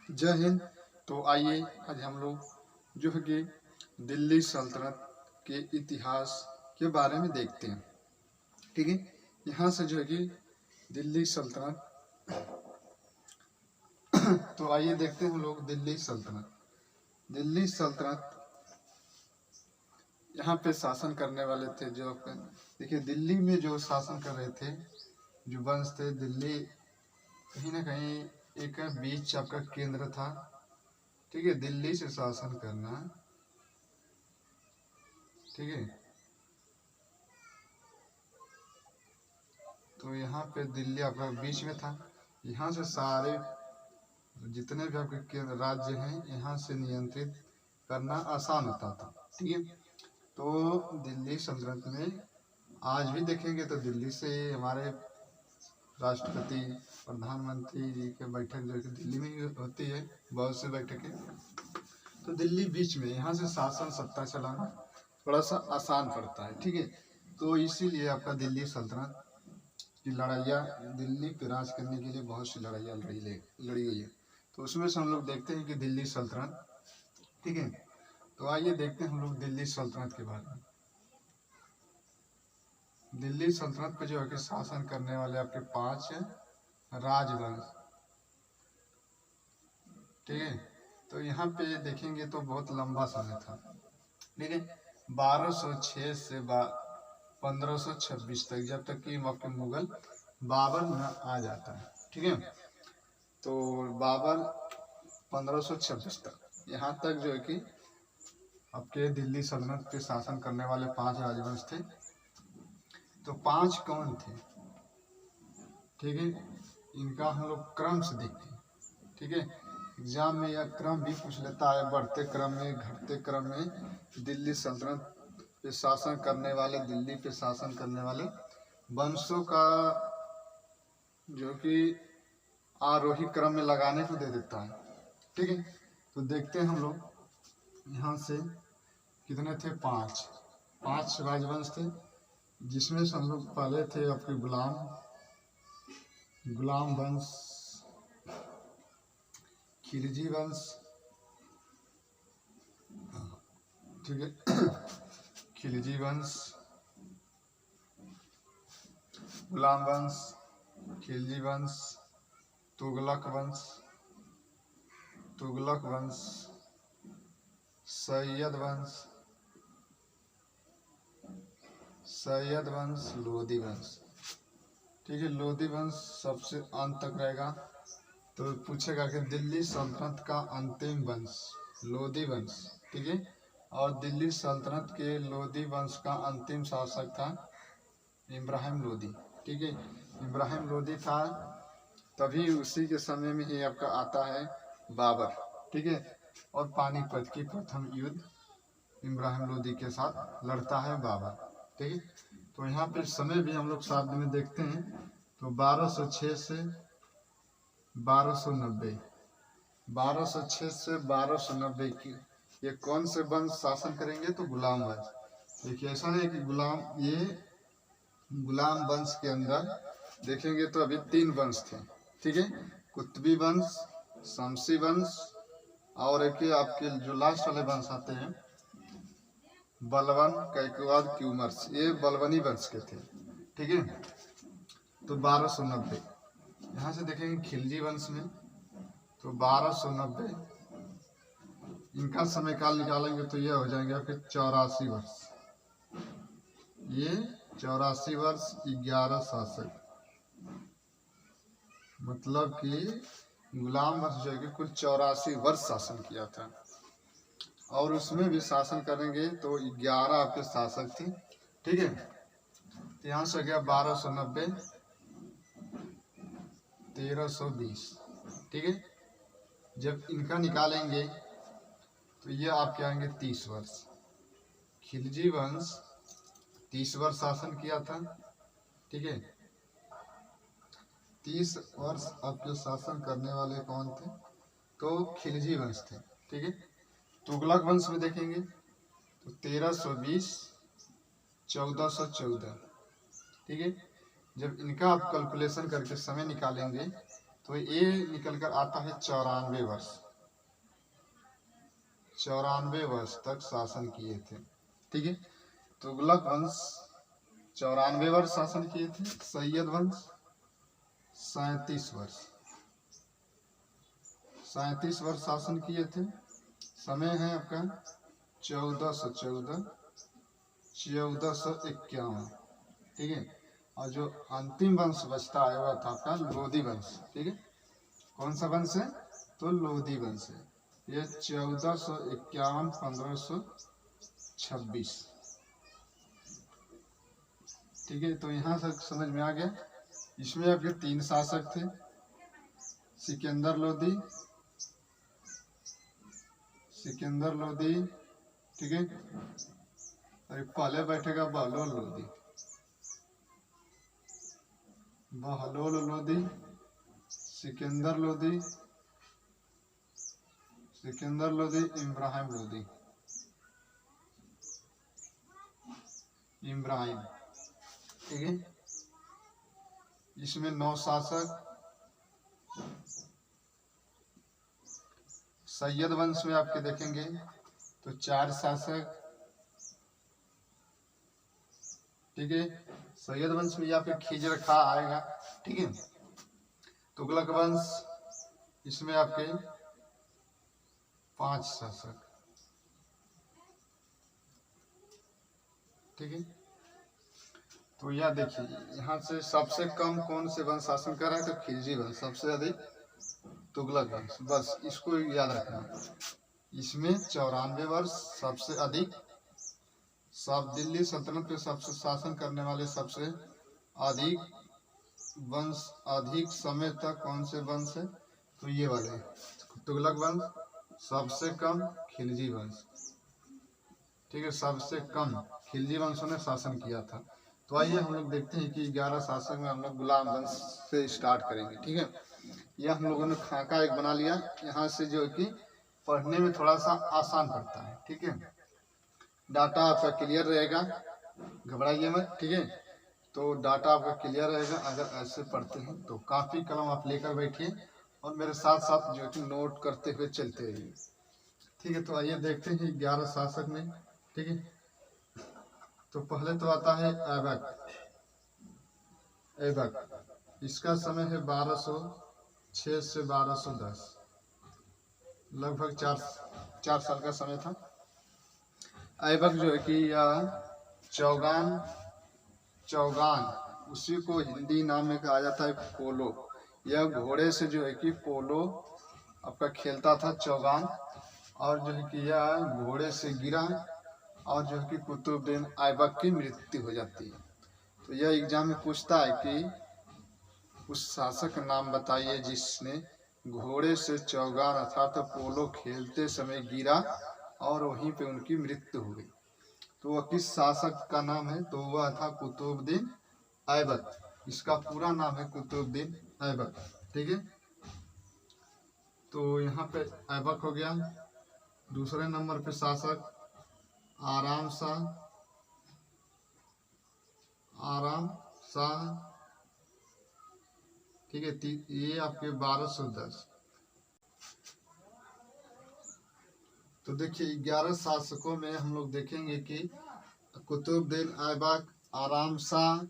जय हिंद। तो आइए आज हम लोग जो है कि दिल्ली सल्तनत के इतिहास के बारे में देखते हैं। ठीक है, यहाँ से जो है कि दिल्ली सल्तनत तो आइए देखते हैं हम लोग दिल्ली सल्तनत। दिल्ली सल्तनत यहाँ पे शासन करने वाले थे जो देखिए दिल्ली में जो शासन कर रहे थे जो वंश थे। दिल्ली कहीं ना कहीं एक बीच आपका केंद्र था। ठीक है, दिल्ली से शासन करना। ठीक है, तो यहाँ पे दिल्ली आपका बीच में था। यहाँ से सारे जितने भी आपके केंद्र राज्य हैं यहाँ से नियंत्रित करना आसान होता था। ठीक है, तो दिल्ली सल्तनत में आज भी देखेंगे तो दिल्ली से हमारे राष्ट्रपति प्रधानमंत्री जी के बैठक जो कि दिल्ली में ही होती है, बहुत से बैठकें। तो दिल्ली बीच में, यहाँ से शासन सत्ता चलाना थोड़ा सा आसान पड़ता है। ठीक है, तो इसीलिए आपका दिल्ली सल्तनत की लड़ाइयाँ, दिल्ली पे राज करने के लिए बहुत सी लड़ाइयाँ लड़ी गई है। तो उसमें से हम लोग देखते हैं कि दिल्ली सल्तनत। ठीक है, तो आइए देखते हैं हम लोग दिल्ली सल्तनत के बारे में। दिल्ली सल्तनत पे जो है कि शासन करने वाले आपके 5 राजवंश। ठीक है, तो यहाँ पे देखेंगे तो बहुत लंबा समय था। ठीक है, 1206 से 1526 तक, जब तक कि आपके मुगल बाबर न आ जाता है। ठीक है, तो बाबर 1526 तक यहाँ तक जो है कि आपके दिल्ली सल्तनत पे शासन करने वाले 5 राजवंश थे। तो 5 कौन थे? ठीक है, इनका हम लोग क्रम से देखते हैं। ठीक है, एग्जाम में यह क्रम भी पूछ लेता है, बढ़ते क्रम में घटते क्रम में दिल्ली सल्तनत पे शासन करने वाले, दिल्ली पे शासन करने वाले वंशों का जो कि आरोही क्रम में लगाने को दे देता है। ठीक है, तो देखते हैं हम लोग यहाँ से कितने थे? 5 राजवंश थे, जिसमें से हम लोग पहले थे आपके गुलाम वंश, खिलजी वंश। ठीक है, खिलजी वंश, गुलाम वंश, खिलजी वंश, तुगलक वंश, सैयद वंश, लोधी वंश। ठीक है, लोधी वंश सबसे अंत तक रहेगा। तो पूछेगा कि दिल्ली सल्तनत का अंतिम वंश लोधी वंश। ठीक है, और दिल्ली सल्तनत के लोधी वंश का अंतिम शासक था इब्राहिम लोधी। ठीक है, इब्राहिम लोधी था, तभी उसी के समय में ही आपका आता है बाबर। ठीक है, और पानीपत की प्रथम युद्ध इब्राहिम लोधी के साथ लड़ता है बाबर। ठीक है, तो यहाँ पे समय भी हम लोग साथ में देखते हैं। तो 1206 से 1290, 1206 से 1290 की ये कौन से वंश शासन करेंगे? तो गुलाम वंश। देखिए ऐसा नहीं कि गुलाम वंश के अंदर देखेंगे तो अभी 3 वंश थे। ठीक है, कुतुबी वंश, शमसी वंश, और एक आपके जो लास्ट वाले वंश आते हैं बलवन, कैकवाद, क्यूमर्स, ये बलवनी वंश के थे। ठीक है, तो 1290 यहाँ से देखेंगे खिलजी वंश में, तो 1290 इनका समय काल निकालेंगे तो ये हो जाएंगे आपके 84 वर्ष। ये 84 वर्ष 11 शासक, मतलब कि गुलाम वंश जो है कि कुल 84 वर्ष शासन किया था, और उसमें भी शासन करेंगे तो 11 आपके शासक थे। ठीक है, तो यहाँ से गया 1290, 1320। ठीक है, जब इनका निकालेंगे तो ये आपके आएंगे 30 वर्ष। खिलजी वंश 30 वर्ष शासन किया था। ठीक है, 30 वर्ष आपके शासन करने वाले कौन थे? तो खिलजी वंश थे। ठीक है, तुगलक वंश में देखेंगे तो 1320, 1414। ठीक है, जब इनका आप कैलकुलेशन करके समय निकालेंगे तो ये निकल कर आता है 94 वर्ष। 94 वर्ष तक शासन किए थे। ठीक है, तुगलक वंश 94 वर्ष शासन किए थे। सैयद वंश 37 वर्ष 37 वर्ष शासन किए थे। समय है आपका 1414 1451। ठीक है, और जो अंतिम वंश बचता है वह था आपका लोधी वंश। ठीक है, कौन सा वंश है? तो लोधी वंश है। ये 1451 1526। ठीक है, तो यहाँ से समझ में आ गया। इसमें आपके 3 शासक थे, सिकंदर लोधी, सिकंदर लोधी। ठीक है, और पहले बैठेगा बहलोल लोधी, बहलोल लोधी, सिकंदर लोधी, सिकंदर लोधी, इब्राहिम लोधी, इब्राहिम। ठीक है, इसमें 9 शासक। सैयद वंश में आपके देखेंगे तो 4 शासक। ठीक है, सैयद वंश में आपके खिजर खा आएगा। ठीक है, तुगलक वंश इसमें आपके 5 शासक। ठीक है, तो यह देखिए यहाँ से सबसे कम कौन से वंश शासन कर रहा है? तो खिलजी वंश। सबसे अधिक तुगलक वंश। बस इसको याद रखना। इसमें 94 वर्ष सबसे अधिक। सब दिल्ली सल्तनत पे सबसे शासन करने वाले सबसे अधिक वंश, अधिक समय तक कौन से वंश है? तो ये वाले तुगलक वंश। सबसे कम खिलजी वंश। ठीक है, सबसे कम खिलजी वंशों ने शासन किया था। तो आइए हम लोग देखते हैं कि 11 शासक में हम लोग गुलाम वंश से स्टार्ट करेंगे। ठीक है, यह हम लोगों ने खाका एक बना लिया। यहाँ से जो है कि पढ़ने में थोड़ा सा आसान पड़ता है। ठीक है, डाटा आपका क्लियर रहेगा, घबराइए मत। ठीक है, तो डाटा आपका क्लियर रहेगा अगर ऐसे पढ़ते हैं तो। कापी कलम आप लेकर बैठिए और मेरे साथ साथ जो है कि नोट करते हुए चलते रहिए। ठीक है, तो आइए देखते हैं 11 शासक में। ठीक है, तो पहले तो आता है ऐबक। ऐबक इसका समय है 1206 से 1210, लगभग 4 साल का समय था। ऐबक जो है कि यह चौगान, चौगान उसी को हिंदी नाम में कहा जाता है पोलो। यह घोड़े से जो है कि पोलो आपका खेलता था, चौगान। और जो है कि यह घोड़े से गिरा और जो है कि कुतुबुद्दीन ऐबक की मृत्यु हो जाती है। तो यह एग्जाम में पूछता है कि उस शासक का नाम बताइए जिसने घोड़े से चौगान अर्थात पोलो खेलते समय गिरा और वहीं पे उनकी मृत्यु हो गई। तो वह किस शासक का नाम है? तो वह था कुतुबुद्दीन ऐबक। इसका पूरा नाम है कुतुबुद्दीन ऐबक। ठीक है, तो यहाँ पे ऐबक हो गया। दूसरे नंबर पे शासक आराम शाह, आराम शाह। ठीक है, ये आपके 1210। तो देखिए 11 शासकों में हम लोग देखेंगे कि कुतुबुद्दीन ऐबक, आराम शाह,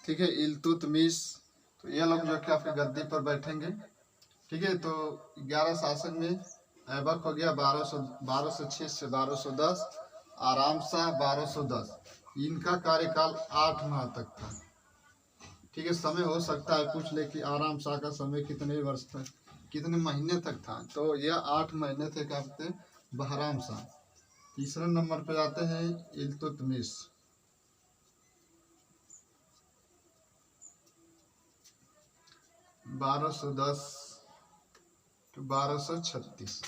ठीक है, इल्तुतमिश। तो ये लोग जो कि आपके गद्दी पर बैठेंगे। ठीक है, तो 11 शासक में ऐबक हो गया 1206 से 1210, आराम शाह 1210। इनका कार्यकाल 8 माह तक था। ठीक है, समय हो सकता है पूछ ले कि आराम शाह का समय कितने वर्ष तक, कितने महीने तक था? तो यह 8 महीने थे आपके बहराम शाह। तीसरे नंबर पे आते हैं इल्तुतमिश। 1210 to 1236।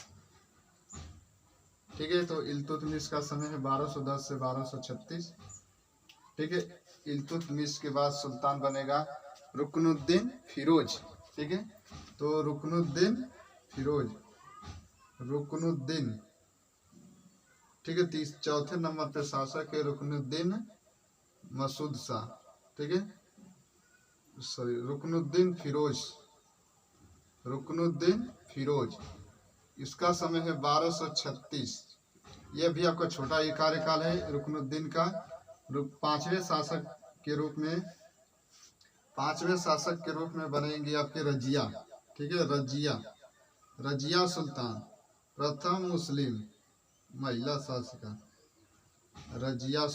ठीक है, तो इल्तुतमिश का समय है 1210 से 1236। ठीक है, इल्तुतमिश के बाद सुल्तान बनेगा रुकनुद्दीन फिरोज। ठीक है, तो रुकनुद्दीन फिरोज, रुकनुद्दीन। ठीक है, चौथे नंबर पे शासक है रुकनुद्दीन मसूद शाह। ठीक है, सॉरी, रुकनुद्दीन फिरोज, रुकनुद्दीन फिरोज, इसका समय है 1236। यह भी आपका छोटा ही कार्यकाल है रुकनुद्दीन का। पांचवें शासक के रूप में बनेंगे आपके रजिया, ठीक है, रजिया सुल्तान, प्रथम मुस्लिम महिला शासिका रजिया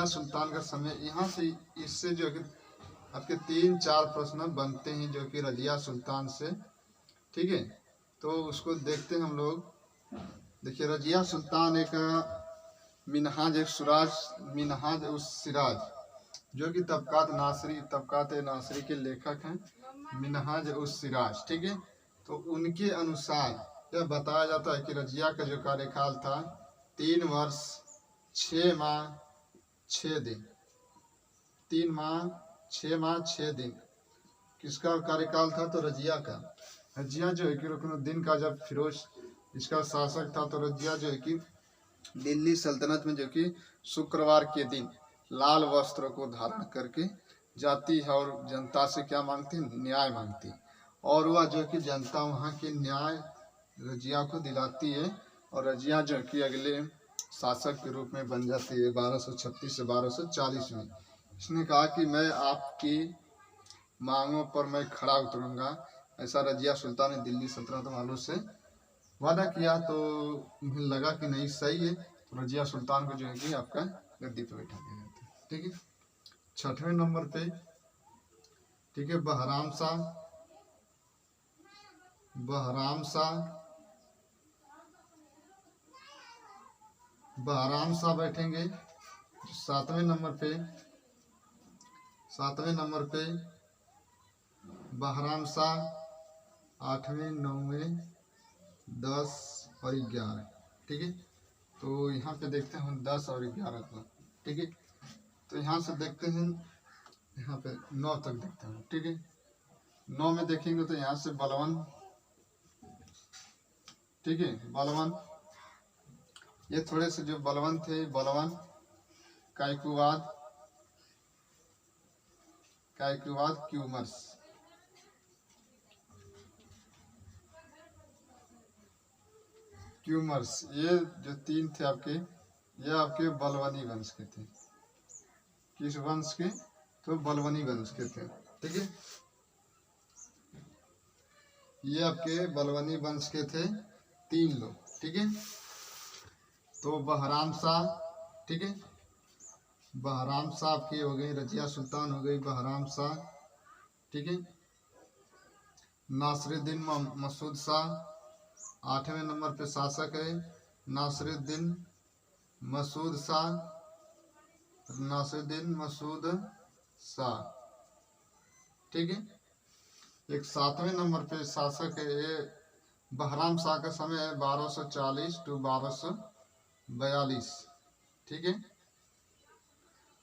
सुल्तान का समय। यहाँ से इससे जो कि आपके 3-4 प्रश्न बनते हैं जो कि रजिया सुल्तान से, ठीक है। तो उसको देखते हैं हम लोग। देखिए रजिया सुल्तान एक मिनहाज उस सिराज, जो कि तबकात नासरी के लेखक हैं, मिनहाज उस सिराज, ठीक है। तो उनके अनुसार यह बताया जाता है कि रजिया का जो कार्यकाल था 3 वर्ष 6 माह 6 दिन, 3 माह 6 माह 6 दिन किसका कार्यकाल था? तो रजिया का। रजिया जो है कि रुकनुद्दीन का जब फिरोज इसका शासक था, तो रजिया जो है कि दिल्ली सल्तनत में जो कि शुक्रवार के दिन लाल वस्त्रों को धारण करके जाती है और जनता से क्या मांगती? न्याय मांगती। और वह जो कि जनता वहाँ के न्याय रजिया को दिलाती है, और रजिया जो कि अगले शासक के रूप में बन जाती है 1236 से 1240 में। इसने कहा कि मैं आपकी मांगों पर मैं खड़ा उतरूंगा, ऐसा रजिया सुल्तान ने दिल्ली सल्तनत वालों से वादा किया। तो मुझे लगा कि नहीं सही है, तो रजिया सुल्तान को जो है कि आपका गद्दी पे बैठा दिया जाता है, ठीक है। 6वें नंबर पे, ठीक है, बहराम शाह बैठेंगे 7वें नंबर पे। बहराम शाह 8वें 9वें 10 और 11, ठीक है। तो यहाँ पे देखते हैं 10 और 11 को, ठीक है। तो यहाँ से देखते हैं, यहाँ पे 9 तक देखते हैं, ठीक है। 9 में देखेंगे तो यहाँ से बलवन, ठीक है, बलवन, ये थोड़े से जो बलवन थे, बलवन कायकुवाद क्यूमर्स, ये जो 3 थे आपके, ये आपके बलवनी वंश के थे। किस वंश के? तो बलवनी वंश के थे, ठीक है। ये आपके बलवनी वंश के थे 3 लोग, ठीक है। तो बहराम शाह, ठीक है, बहराम शाह आपकी हो गई, रजिया सुल्तान हो गई, बहराम शाह, ठीक है। नासिरुद्दीन मसूद शाह 8वें नंबर पे शासक है, नासिरुद्दीन मसूद शाह, ठीक है। एक 7वें नंबर पे शासक है, ये बहराम शाह का समय है 1240 to 1242, ठीक है।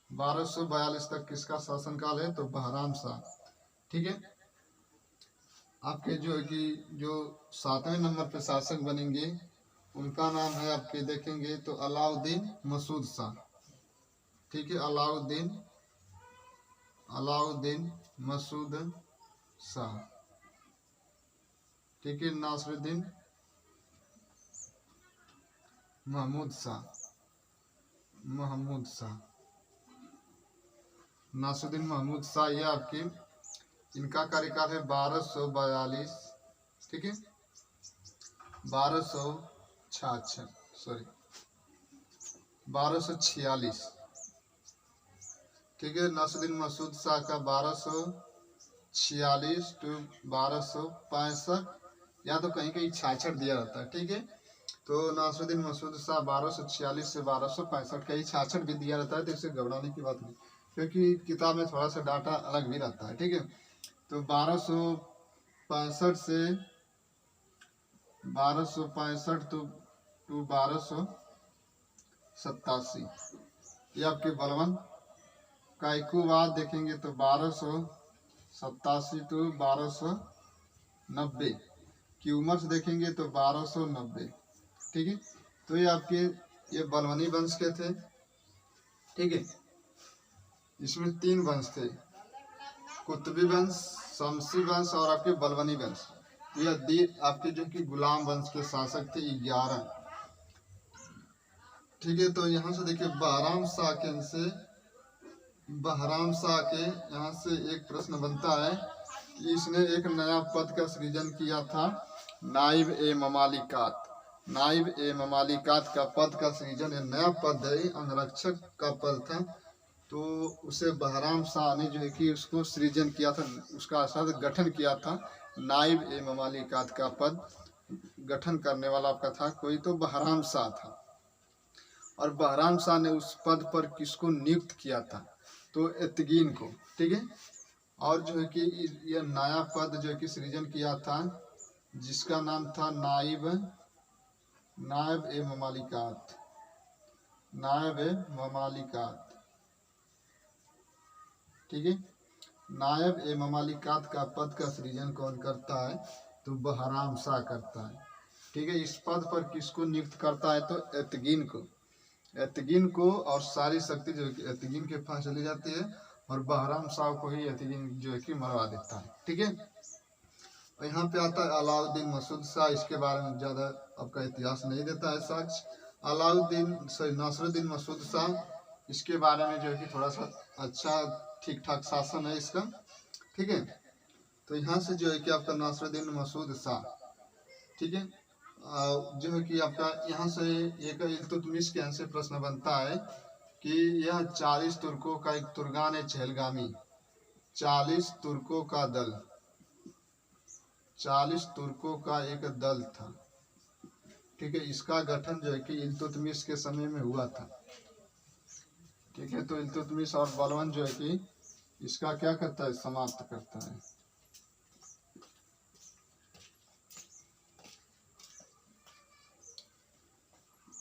1242 तक किसका शासनकाल है? तो बहराम शाह, ठीक है। आपके जो है कि जो 7वें नंबर पे शासक बनेंगे उनका नाम है, आपके देखेंगे तो अलाउद्दीन मसूद शाह, ठीक है, अलाउद्दीन मसूद शाह, ठीक है। नासिरुद्दीन महमूद शाह, नासिरुद्दीन महमूद शाह, ये आपके, इनका कार्यकाल है 1242, ठीक है, 1246, ठीक है। नासिरुद्दीन मसूद शाह का 1246 to 1265, या तो कहीं कहीं 66 दिया रहता है, ठीक है। तो नासिरुद्दीन मसूद शाह 1246 से 1265, कहीं 66 भी दिया रहता है, तो इससे घबराने की बात नहीं, क्योंकि किताब में थोड़ा सा डाटा अलग भी रहता है, ठीक है। तो 1265 से 1265 to 1287, ये आपके बलवन। कायकुवाद देखेंगे तो 1287 to 1290, क्यूमर्स देखेंगे तो 1290, ठीक है। तो ये आपके, ये बलवनी वंश के थे, ठीक है। इसमें 3 वंश थे, कुतुबी वंश, शमसी वंश और आपके बलबनी वंश, यह आपके जो कि गुलाम वंश के शासक थे 11। ठीक है, तो यहाँ से देखिए बहराम शाह के यहाँ से एक प्रश्न बनता है कि इसने एक नया पद का सृजन किया था, नाइब ए ममालिकात। नाइब ए ममालिकात का पद का सृजन, एक नया पद है, अंगरक्षक का पद था, तो उसे बहराम शाह ने जो है कि उसको सृजन किया था, उसका साथ गठन किया था। नाइब ए ममालिकात का पद गठन करने वाला आपका था कोई, तो बहराम शाह था। और बहराम शाह ने उस पद पर किसको नियुक्त किया था, तो एतगीन को। ठीक है, और जो है कि यह नया पद जो है कि सृजन किया था, जिसका नाम था नाइब ए ममालिकात। नायब ए ममालिकात। ठीक है, नायब ए ममालिकात का पद का सृजन कौन करता है, तो बहराम शाह करता है। ठीक है, इस पद पर किसको नियुक्त करता है, तो एतगीन को। एतगीन को, और सारी शक्ति जो है कि एतगीन के पास चली जाती है, और बहराम शाह को ही एतगीन जो है कि मरवा देता है। ठीक है, और यहाँ पे आता है अलाउद्दीन मसूद शाह। इसके बारे में ज़्यादा आपका इतिहास नहीं देता है साक्ष्य। नासरुद्दीन मसूद शाह, इसके बारे में जो है कि थोड़ा सा अच्छा ठीक ठाक शासन है इसका। ठीक है, तो यहाँ से जो है कि आपका नासरुद्दीन मसूद शाह, ठीक है, जो है कि आपका यहाँ से एक इल्तुतमिश के यहाँ से प्रश्न बनता है कि यह 40 तुर्कों का एक तुर्गान है चहलगामी। 40 तुर्कों का दल, 40 तुर्कों का एक दल था। ठीक है, इसका गठन जो है कि इल्तुतमिश के समय में हुआ था। ठीक है, तो इल्तुतमिश और बलबन जो है कि इसका क्या करता है, समाप्त करता है।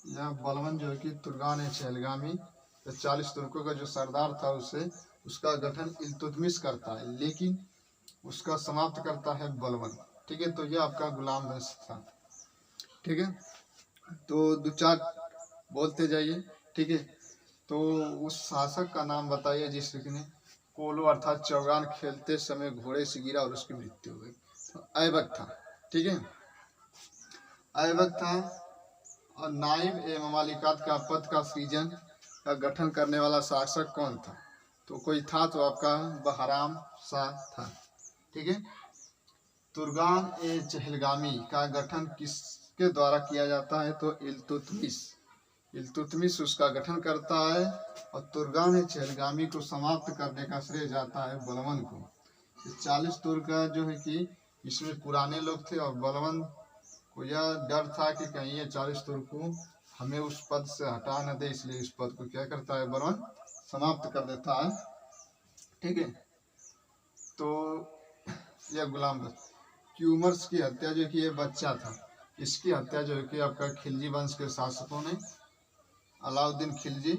यह बलबन जो है कि तुर्गान है चहलगामी, 40 तुर्कों का जो सरदार था उसका गठन इल्तुतमिश करता है, लेकिन उसका समाप्त करता है बलबन। ठीक है, तो यह आपका गुलाम वंश था। ठीक है, तो दो चार बोलते जाइए। ठीक है, तो उस शासक का नाम बताइए जिसने पोलो अर्थात चौगान खेलते समय घोड़े से गिरा और उसकी मृत्यु हो गई। तो ऐबक था। ठीक है, ऐबक था। और नाइब ए ममालिकात का पद का सृजन का गठन करने वाला शासक कौन था, तो कोई था, तो आपका बहराम शाह था। ठीक है, तुर्गान ए चहलगामी का गठन किसके द्वारा किया जाता है, तो इल्तुतमिश उसका गठन करता है, और तुर्गान ए चहलगामी को समाप्त करने का श्रेय जाता है बलबन को। 40 तुर्क जो है कि इसमें पुराने लोग थे, और बलबन को यह डर था कि कहीं ये 40 तुर्क को हमें उस पद से हटा न दे, इसलिए इस पद को क्या करता है, बलबन समाप्त कर देता है। ठीक है, तो यह गुलाम क्यूमर्स की हत्या जो कि ये बच्चा था, इसकी हत्या जो है कि आपका खिलजी वंश के शासकों ने, अलाउद्दीन खिलजी,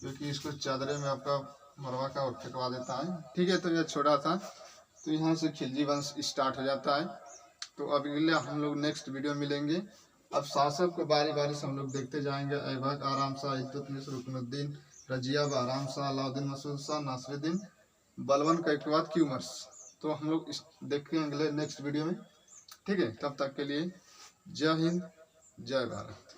जो कि इसको चादरे में आपका मरवा का और फेंकवा देता है। ठीक है, तो यह छोटा था, तो यहाँ से खिलजी वंश स्टार्ट हो जाता है। तो अब अगले हम लोग नेक्स्ट वीडियो मिलेंगे। अब शासक को बारी बारी से हम लोग देखते जाएंगे। ऐबक, आराम शाह, इल्तुतमिश, रुकनुद्दीन, रजिया, बहराम शाह, अलाउद्दीन मसूद शाह, नासरुद्दीन, बलबन का एक बाद क्यूमर्स। तो हम लोग इस देखेंगे अगले नेक्स्ट वीडियो में। ठीक है, तब तक के लिए जय हिंद, जय भारत।